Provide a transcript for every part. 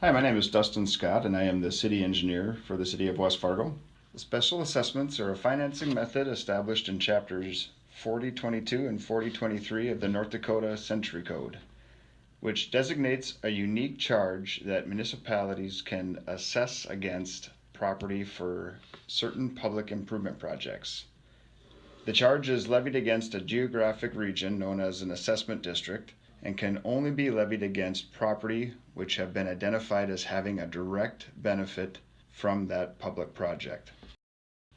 Hi, my name is Dustin Scott, and I am the city engineer for the City of West Fargo. Special assessments are a financing method established in chapters 4022 and 4023 of the North Dakota Century Code, which designates a unique charge that municipalities can assess against property for certain public improvement projects. The charge is levied against a geographic region known as an assessment district and can only be levied against property which have been identified as having a direct benefit from that public project.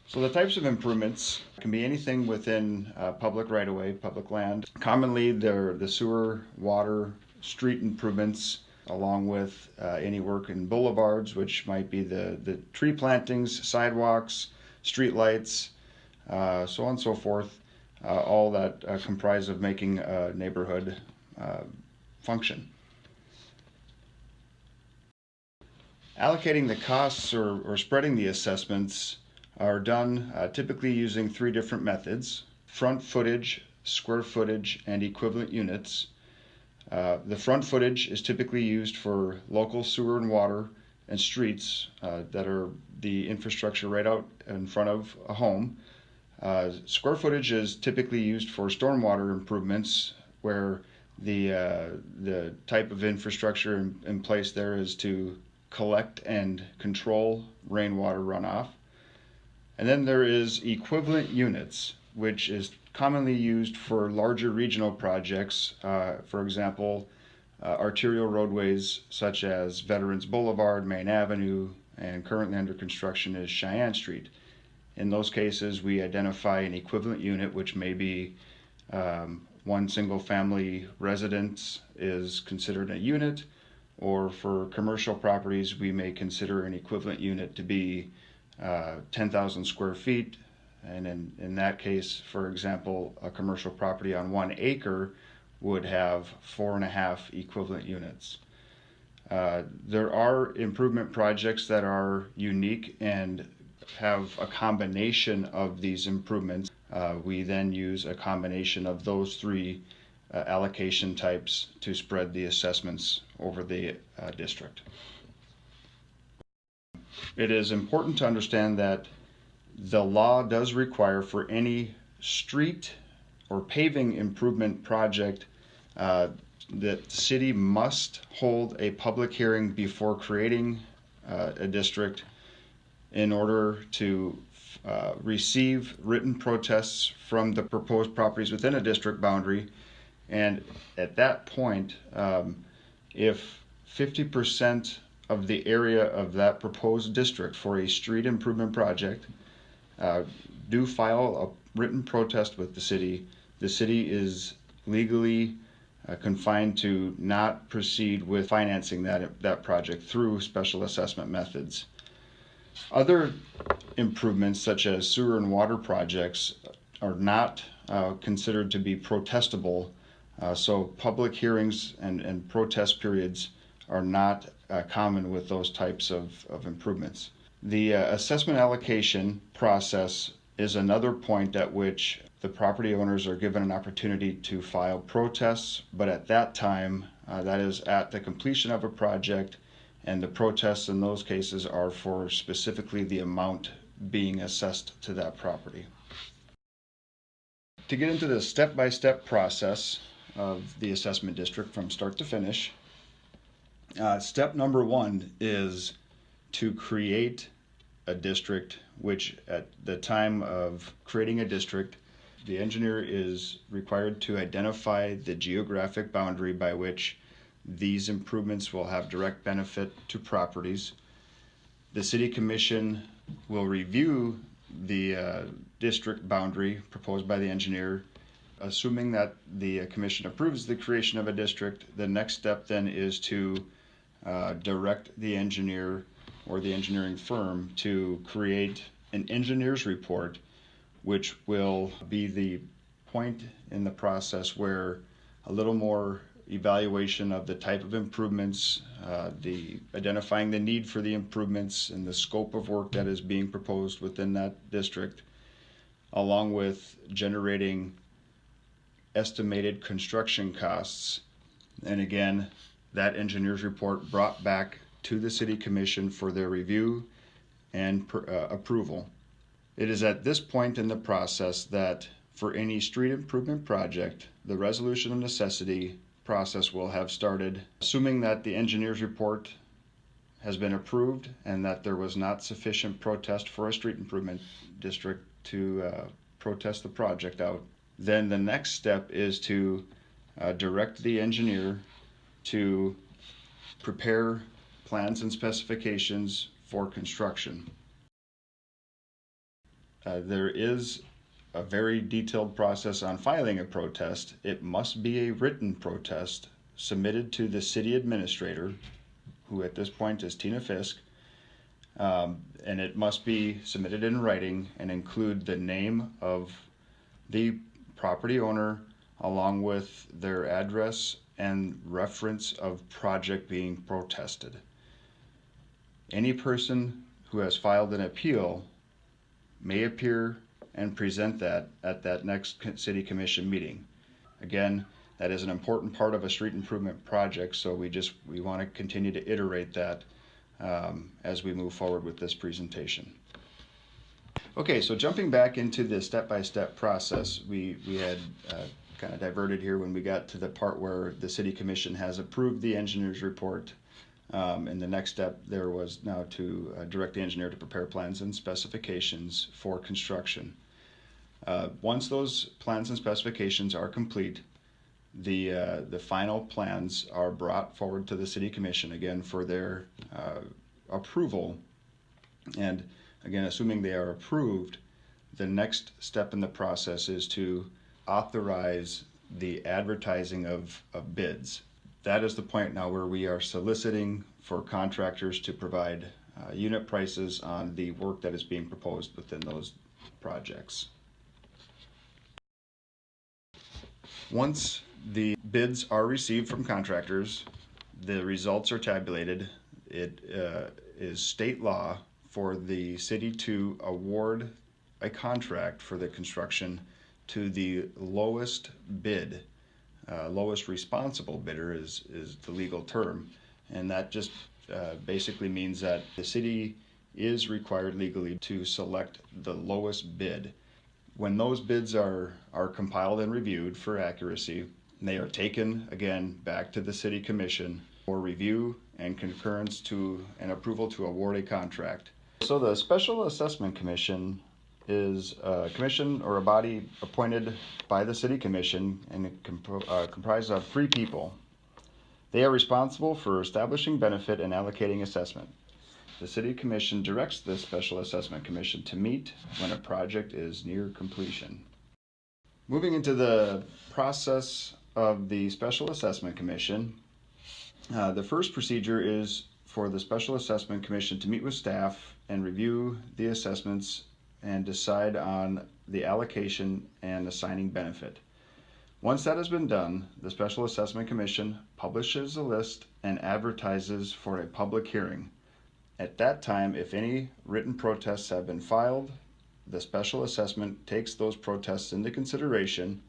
So the types of improvements can be anything within public right-of-way, public land. Commonly they're the sewer, water, street improvements, along with any work in boulevards, which might be the tree plantings, sidewalks, street lights, so on and so forth, all that comprise of making a neighborhood function. Allocating the costs or spreading the assessments are done typically using three different methods: front footage, square footage, and equivalent units. The front footage is typically used for local sewer and water and streets that are the infrastructure right out in front of a home. Square footage is typically used for stormwater improvements, where the type of infrastructure in place there is to collect and control rainwater runoff. And then there is equivalent units, which is commonly used for larger regional projects, for example, arterial roadways such as Veterans Boulevard, Main Avenue, and currently under construction is Cheyenne Street. In those cases, we identify an equivalent unit, which may be one single family residence is considered a unit, or for commercial properties, we may consider an equivalent unit to be 10,000 square feet. And in that case, for example, a commercial property on 1 acre would have 4.5 equivalent units. There are improvement projects that are unique and have a combination of these improvements. We then use a combination of those three allocation types to spread the assessments over the district. It is important to understand that the law does require for any street or paving improvement project that the city must hold a public hearing before creating a district in order to receive written protests from the proposed properties within a district boundary. And at that point, if 50% of the area of that proposed district for a street improvement project do file a written protest with the city is legally confined to not proceed with financing that project through special assessment methods. Other improvements, such as sewer and water projects, are not considered to be protestable, so public hearings and protest periods are not common with those types of improvements. The assessment allocation process is another point at which the property owners are given an opportunity to file protests, but at that time, that is at the completion of a project, and the protests in those cases are for specifically the amount being assessed to that property. To get into the step-by-step process of the assessment district from start to finish, step number one is to create a district, which at the time of creating a district, the engineer is required to identify the geographic boundary by which these improvements will have direct benefit to properties. The City Commission will review the district boundary proposed by the engineer. Assuming that the Commission approves the creation of a district, the next step then is to direct the engineer or the engineering firm to create an engineer's report, which will be the point in the process where a little more evaluation of the type of improvements, the identifying the need for the improvements and the scope of work that is being proposed within that district, along with generating estimated construction costs. And again, that engineer's report brought back to the City Commission for their review and approval. It is at this point in the process that for any street improvement project, the resolution of necessity process will have started, assuming that the engineer's report has been approved and that there was not sufficient protest for a street improvement district to protest the project out. Then the next step is to direct the engineer to prepare plans and specifications for construction. There is a very detailed process on filing a protest. It must be a written protest submitted to the city administrator, who at this point is Tina Fisk, and it must be submitted in writing and include the name of the property owner along with their address and reference of project being protested. Any person who has filed an appeal may appear and present that at that next City Commission meeting. Again, that is an important part of a street improvement project, so we want to continue to iterate that as we move forward with this presentation. Okay, so jumping back into the step-by-step process, we had kind of diverted here when we got to the part where the City Commission has approved the engineer's report. And the next step there was now to direct the engineer to prepare plans and specifications for construction. Once those plans and specifications are complete, the final plans are brought forward to the City Commission again for their approval. And again, assuming they are approved, the next step in the process is to authorize the advertising of bids. That is the point now where we are soliciting for contractors to provide unit prices on the work that is being proposed within those projects. Once the bids are received from contractors, the results are tabulated. It is state law for the city to award a contract for the construction to the lowest bid. Lowest responsible bidder is the legal term, and that just basically means that the city is required legally to select the lowest bid. When those bids are compiled and reviewed for accuracy, they are taken again back to the City Commission for review and concurrence to and approval to award a contract. So the Special Assessment Commission is a commission or a body appointed by the City Commission, and it comprised of 3 people. They are responsible for establishing benefit and allocating assessment. The City Commission directs the Special Assessment Commission to meet when a project is near completion. Moving into the process of the Special Assessment Commission, the first procedure is for the Special Assessment Commission to meet with staff and review the assessments and decide on the allocation and assigning benefit. Once that has been done, the Special Assessment Commission publishes a list and advertises for a public hearing. At that time, if any written protests have been filed, the Special Assessment takes those protests into consideration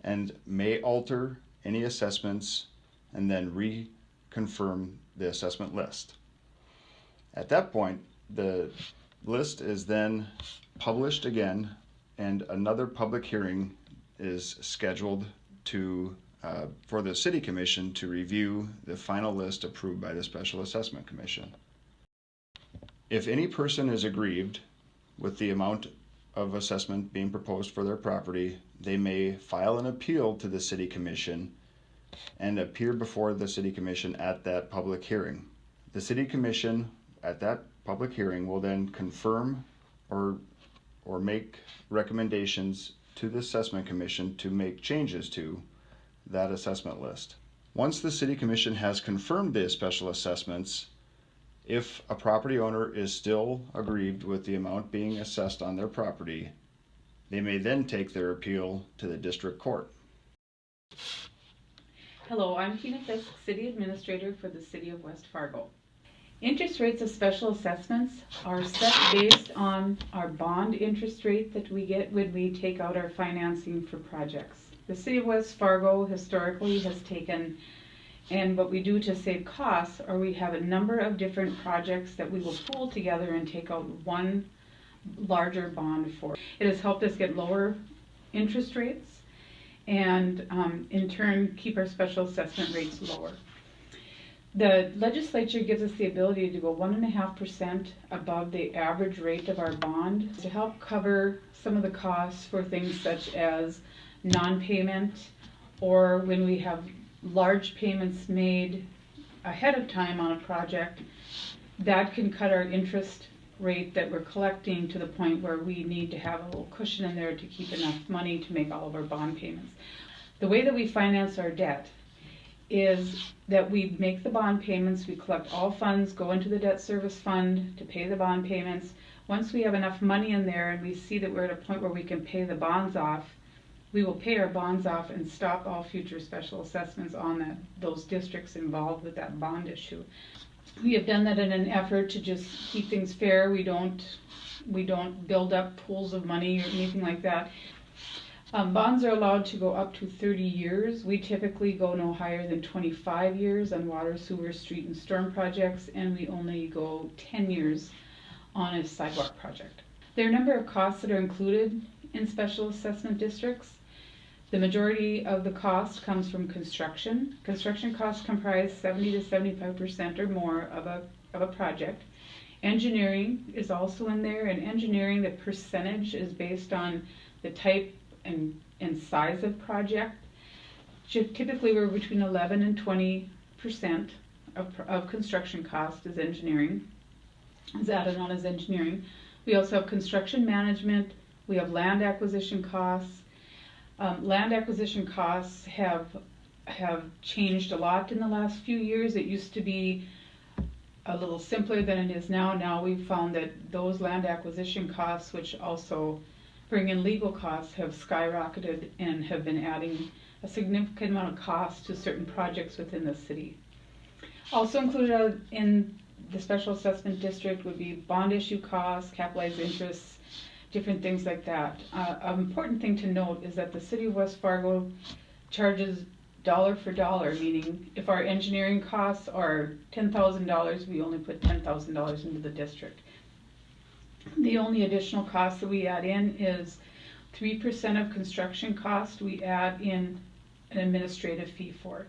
and may alter any assessments and then reconfirm the assessment list. At that point, the list is then published again, and another public hearing is scheduled for the City Commission to review the final list approved by the Special Assessment Commission. If any person is aggrieved with the amount of assessment being proposed for their property, they may file an appeal to the City Commission and appear before the City Commission at that public hearing. The City Commission at that public hearing will then confirm or make recommendations to the Assessment Commission to make changes to that assessment list. Once the City Commission has confirmed the special assessments, if a property owner is still aggrieved with the amount being assessed on their property, they may then take their appeal to the district court. Hello, I'm Tina Fisk, City Administrator for the City of West Fargo. Interest rates of special assessments are set based on our bond interest rate that we get when we take out our financing for projects. The City of West Fargo historically has taken And what we do to save costs are we have a number of different projects that we will pool together and take out one larger bond for. It has helped us get lower interest rates and in turn keep our special assessment rates lower. The legislature gives us the ability to go 1.5% above the average rate of our bond to help cover some of the costs for things such as non-payment, or when we have large payments made ahead of time on a project, that can cut our interest rate that we're collecting to the point where we need to have a little cushion in there to keep enough money to make all of our bond payments. The way that we finance our debt is that we make the bond payments, we collect all funds, go into the debt service fund to pay the bond payments. Once we have enough money in there and we see that we're at a point where we can pay the bonds off, we will pay our bonds off and stop all future special assessments on those districts involved with that bond issue. We have done that in an effort to just keep things fair. We don't build up pools of money or anything like that. Bonds are allowed to go up to 30 years. We typically go no higher than 25 years on water, sewer, street, and storm projects, and we only go 10 years on a sidewalk project. There are a number of costs that are included in special assessment districts. The majority of the cost comes from construction. Construction costs comprise 70 to 75% or more of a project. Engineering is also in there, and engineering, the percentage is based on the type and size of project. Typically we're between 11 and 20% of construction cost is engineering, is added on as engineering. We also have construction management, we have land acquisition costs. Land acquisition costs have changed a lot in the last few years. It used to be a little simpler than it is now. Now we've found that those land acquisition costs, which also bring in legal costs, have skyrocketed and have been adding a significant amount of cost to certain projects within the city. Also included in the special assessment district would be bond issue costs, capitalized interests, different things like that. An important thing to note is that the City of West Fargo charges dollar for dollar, meaning if our engineering costs are $10,000, we only put $10,000 into the district. The only additional cost that we add in is 3% of construction cost we add in an administrative fee for.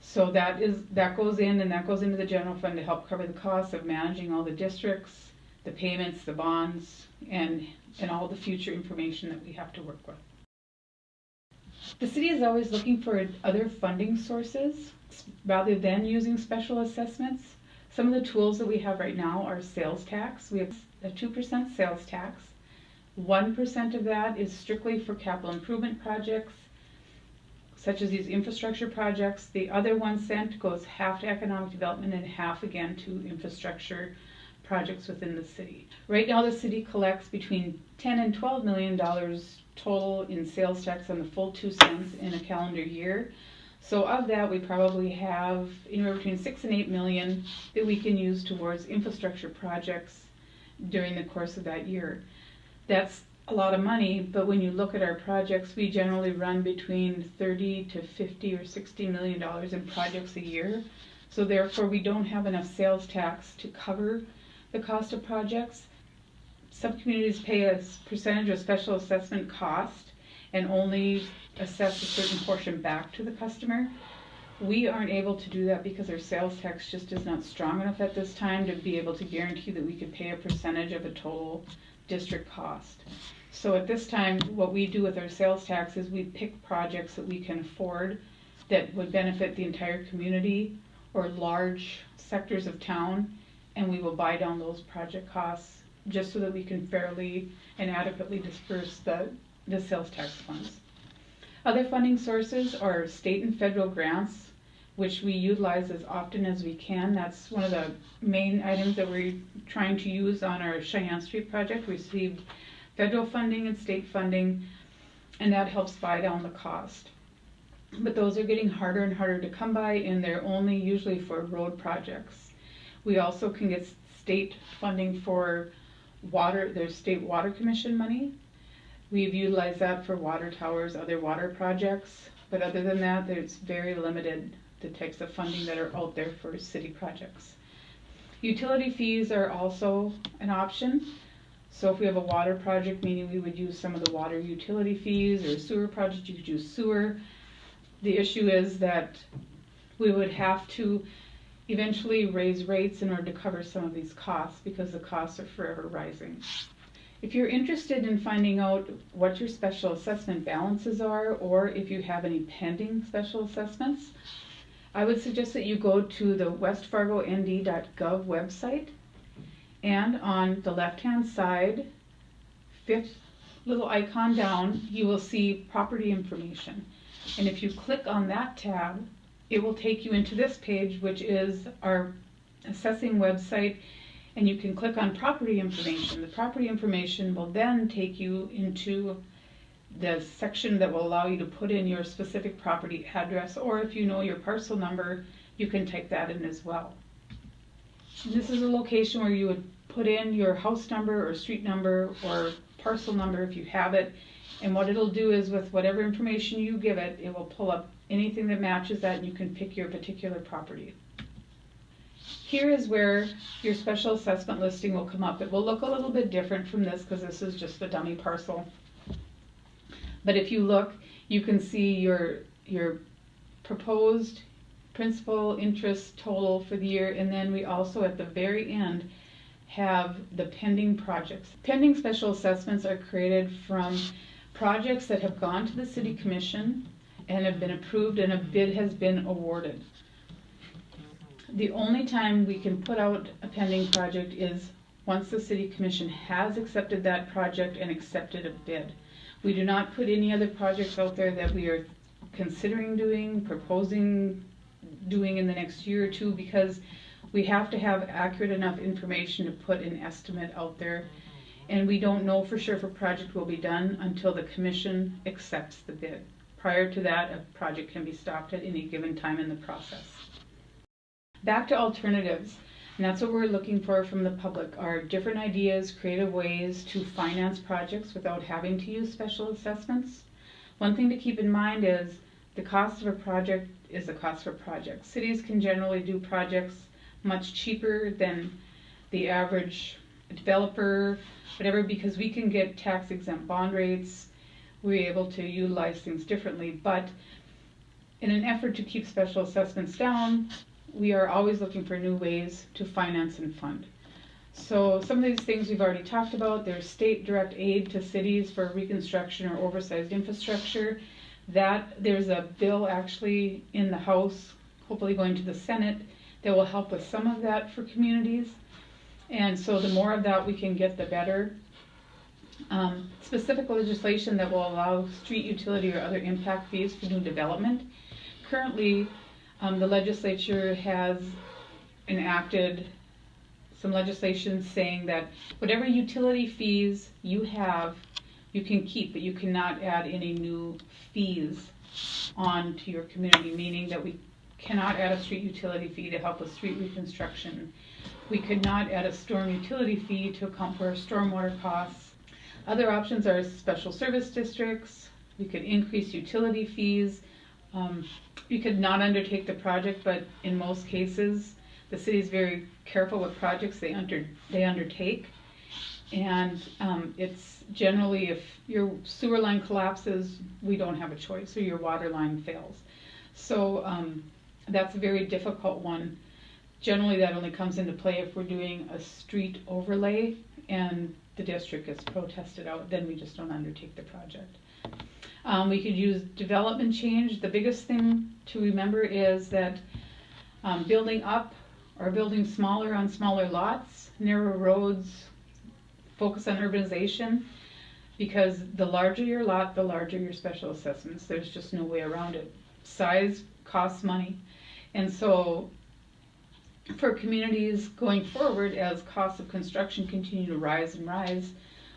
So that goes in, and that goes into the general fund to help cover the costs of managing all the districts, the payments, the bonds, and all the future information that we have to work with. The city is always looking for other funding sources rather than using special assessments. Some of the tools that we have right now are sales tax. We have a 2% sales tax. 1% of that is strictly for capital improvement projects, such as these infrastructure projects. The other 1 cent goes half to economic development and half again to infrastructure projects within the city. Right now the city collects between $10 and $12 million total in sales tax on the full 2 cents in a calendar year. So of that, we probably have anywhere between 6 and 8 million that we can use towards infrastructure projects during the course of that year. That's a lot of money, but when you look at our projects, we generally run between 30 to 50 or 60 million dollars in projects a year. So therefore, we don't have enough sales tax to cover the cost of projects. Some communities pay a percentage of special assessment cost and only assess a certain portion back to the customer. We aren't able to do that because our sales tax just is not strong enough at this time to be able to guarantee that we could pay a percentage of a total district cost. So at this time, what we do with our sales tax is we pick projects that we can afford that would benefit the entire community or large sectors of town, and we will buy down those project costs just so that we can fairly and adequately disperse the sales tax funds. Other funding sources are state and federal grants, which we utilize as often as we can. That's one of the main items that we're trying to use on our Cheyenne Street project. We received federal funding and state funding, and that helps buy down the cost. But those are getting harder and harder to come by, and they're only usually for road projects. We also can get state funding for water. There's state water commission money. We've utilized that for water towers, other water projects, but other than that, there's very limited the types of funding that are out there for city projects. Utility fees are also an option. So if we have a water project, meaning we would use some of the water utility fees, or a sewer project, you could use sewer. The issue is that we would have to eventually raise rates in order to cover some of these costs because the costs are forever rising. If you're interested in finding out what your special assessment balances are, or if you have any pending special assessments, I would suggest that you go to the westfargond.gov website, and on the left-hand side, fifth little icon down, you will see property information. And if you click on that tab, it will take you into this page, which is our assessing website, and you can click on property information. The property information will then take you into the section that will allow you to put in your specific property address, or if you know your parcel number, you can type that in as well. And this is a location where you would put in your house number or street number or parcel number if you have it, and what it'll do is with whatever information you give it, it will pull up anything that matches that, and you can pick your particular property. Here is where your special assessment listing will come up. It will look a little bit different from this because this is just the dummy parcel. But if you look, you can see your proposed principal interest total for the year, and then we also at the very end have the pending projects. Pending special assessments are created from projects that have gone to the City Commission and have been approved and a bid has been awarded. The only time we can put out a pending project is once the City Commission has accepted that project and accepted a bid. We do not put any other projects out there that we are considering doing, proposing doing in the next year or two, because we have to have accurate enough information to put an estimate out there, and we don't know for sure if a project will be done until the commission accepts the bid. Prior to that, a project can be stopped at any given time in the process. Back to alternatives, and that's what we're looking for from the public, are different ideas, creative ways to finance projects without having to use special assessments. One thing to keep in mind is the cost of a project is the cost of a project. Cities can generally do projects much cheaper than the average developer, whatever, because we can get tax exempt bond rates. We're able to utilize things differently, but in an effort to keep special assessments down, we are always looking for new ways to finance and fund. So some of these things we've already talked about. There's state direct aid to cities for reconstruction or oversized infrastructure. There's a bill actually in the House, hopefully going to the Senate, that will help with some of that for communities. And so the more of that we can get, the better. Specific legislation that will allow street utility or other impact fees for new development. Currently, the legislature has enacted some legislation saying that whatever utility fees you have, you can keep, but you cannot add any new fees on to your community, meaning that we cannot add a street utility fee to help with street reconstruction. We could not add a storm utility fee to account for stormwater costs. Other options are special service districts. We could increase utility fees. You could not undertake the project, but in most cases, the city is very careful with projects they undertake. And it's generally if your sewer line collapses, we don't have a choice, or your water line fails. So that's a very difficult one. Generally, that only comes into play if we're doing a street overlay and the district gets protested out, then we just don't undertake the project. We could use development change. The biggest thing to remember is that building up or building smaller on smaller lots, narrow roads, focus on urbanization, because the larger your lot, the larger your special assessments. There's just no way around it. Size costs money. And so for communities going forward, as costs of construction continue to rise and rise,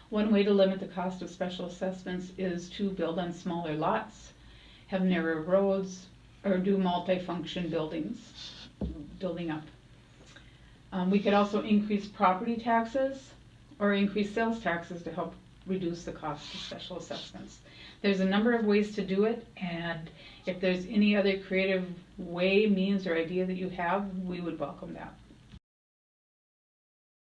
one way to limit the cost of special assessments is to build on smaller lots, have narrow roads, or do multi-function building up. We could also increase property taxes or increase sales taxes to help reduce the cost of special assessments. There's a number of ways to do it, and if there's any other creative way, means, or idea that you have, we would welcome that.